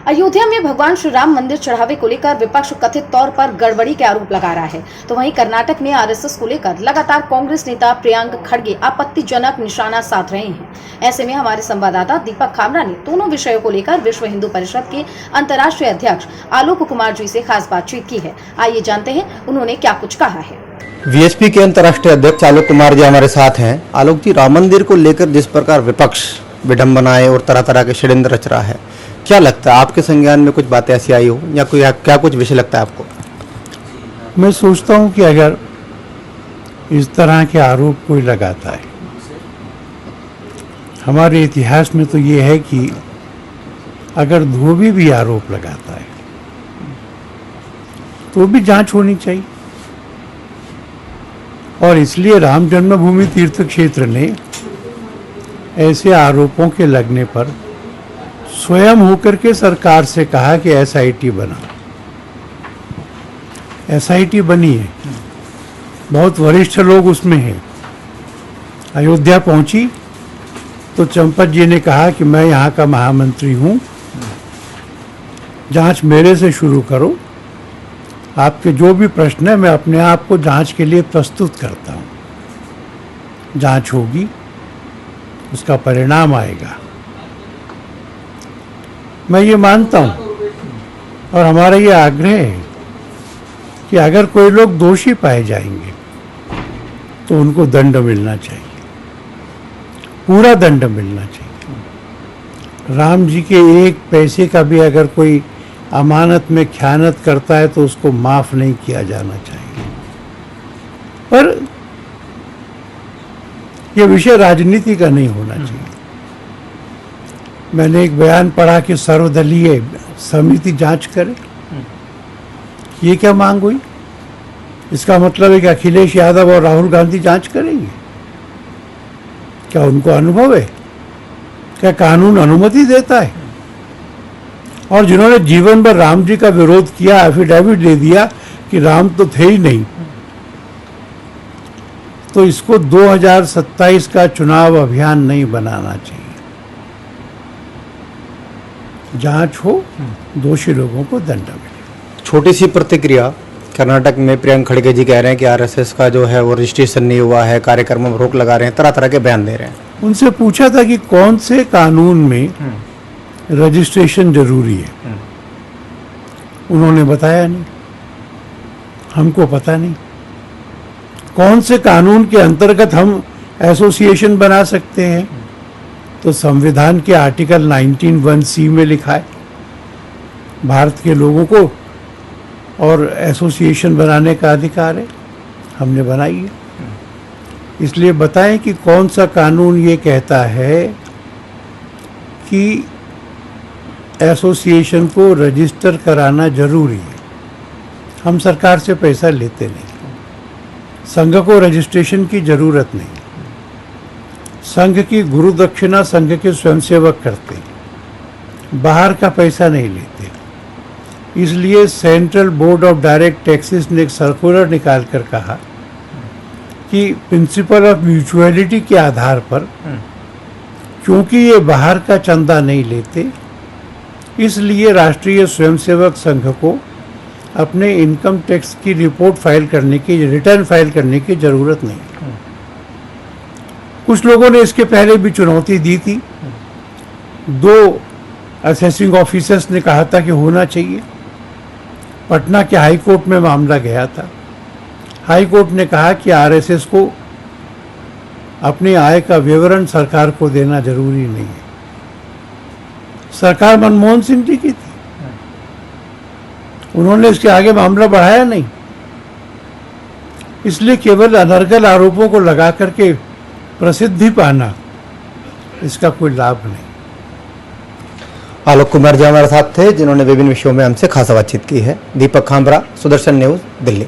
अयोध्या में भगवान श्री राम मंदिर चढ़ावे को लेकर विपक्ष कथित तौर पर गड़बड़ी के आरोप लगा रहा है, तो वहीं कर्नाटक में आरएसएस को लेकर लगातार कांग्रेस नेता प्रियंक खड़गे आपत्तिजनक निशाना साध रहे हैं। ऐसे में हमारे संवाददाता दीपक खामरा ने दोनों विषयों को लेकर विश्व हिंदू परिषद के अंतर्राष्ट्रीय अध्यक्ष आलोक कुमार जी से खास बातचीत की है। आइए जानते हैं उन्होंने क्या कुछ कहा है। वीएसपी के अंतर्राष्ट्रीय अध्यक्ष आलोक कुमार जी हमारे साथ हैं। आलोक जी, राम मंदिर को लेकर जिस प्रकार विपक्ष विडंबनाएं और तरह तरह के षड्यंत्र रच रहा है, क्या लगता है आपके संज्ञान में कुछ बातें ऐसी आई हो या कोई क्या कुछ विषय लगता है आपको? मैं सोचता हूं कि अगर इस तरह के आरोप कोई लगाता है, हमारे इतिहास में तो ये है कि अगर धोबी भी आरोप लगाता है तो भी जांच होनी चाहिए। और इसलिए राम जन्मभूमि तीर्थ क्षेत्र ने ऐसे आरोपों के लगने पर स्वयं होकर के सरकार से कहा कि एसआईटी बनाओ। एसआईटी बनी है, बहुत वरिष्ठ लोग उसमें हैं। अयोध्या पहुंची तो चंपत जी ने कहा कि मैं यहाँ का महामंत्री हूँ, जांच मेरे से शुरू करो, आपके जो भी प्रश्न है मैं अपने आप को जांच के लिए प्रस्तुत करता हूँ। जांच होगी, उसका परिणाम आएगा। मैं ये मानता हूँ और हमारा ये आग्रह है कि अगर कोई लोग दोषी पाए जाएंगे तो उनको दंड मिलना चाहिए, पूरा दंड मिलना चाहिए। राम जी के एक पैसे का भी अगर कोई अमानत में ख़यानत करता है तो उसको माफ़ नहीं किया जाना चाहिए। पर यह विषय राजनीति का नहीं होना चाहिए। मैंने एक बयान पढ़ा कि सर्वदलीय समिति जांच करे। ये क्या मांग हुई? इसका मतलब है कि अखिलेश यादव और राहुल गांधी जांच करेंगे? क्या उनको अनुभव है? क्या कानून अनुमति देता है? और जिन्होंने जीवन भर राम जी का विरोध किया, एफिडेविट दे दिया कि राम तो थे ही नहीं, तो इसको 2027 का चुनाव अभियान नहीं बनाना चाहिए। जांच हो, दोषी लोगों को दंड मिले। छोटी सी प्रतिक्रिया, कर्नाटक में प्रियंक खड़गे जी कह रहे हैं कि आरएसएस का जो है वो रजिस्ट्रेशन नहीं हुआ है, कार्यक्रमों में रोक लगा रहे हैं, तरह तरह के बयान दे रहे हैं। उनसे पूछा था कि कौन से कानून में रजिस्ट्रेशन जरूरी है, उन्होंने बताया नहीं, हमको पता नहीं। कौन से कानून के अंतर्गत हम एसोसिएशन बना सकते हैं, तो संविधान के आर्टिकल 19(1)(c) में लिखा है भारत के लोगों को और एसोसिएशन बनाने का अधिकार है, हमने बनाई है। इसलिए बताएं कि कौन सा कानून ये कहता है कि एसोसिएशन को रजिस्टर कराना जरूरी है। हम सरकार से पैसा लेते नहीं, संघ को रजिस्ट्रेशन की जरूरत नहीं। संघ की गुरु दक्षिणा संघ के स्वयंसेवक करते हैं, बाहर का पैसा नहीं लेते। इसलिए central board of direct taxes ने एक सर्कुलर निकाल कर कहा कि प्रिंसिपल ऑफ म्यूचुअलिटी के आधार पर, क्योंकि ये बाहर का चंदा नहीं लेते, इसलिए राष्ट्रीय स्वयंसेवक संघ को अपने इनकम टैक्स की रिपोर्ट फाइल करने की, रिटर्न फाइल करने की जरूरत नहीं। कुछ लोगों ने इसके पहले भी चुनौती दी थी। 2 असेसिंग ऑफिसर्स ने कहा था कि होना चाहिए। पटना के हाई कोर्ट में मामला गया था। हाई कोर्ट ने कहा कि आरएसएस को अपनी आय का विवरण सरकार को देना जरूरी नहीं है। सरकार मनमोहन सिंह जी की थी, उन्होंने इसके आगे मामला बढ़ाया नहीं। इसलिए केवल अनर्गल आरोपों को लगा करके प्रसिद्धि पाना, इसका कोई लाभ नहीं। आलोक कुमार जी हमारे साथ थे, जिन्होंने विभिन्न विषयों में हमसे खासा बातचीत की है। दीपक खामरा, सुदर्शन न्यूज, दिल्ली।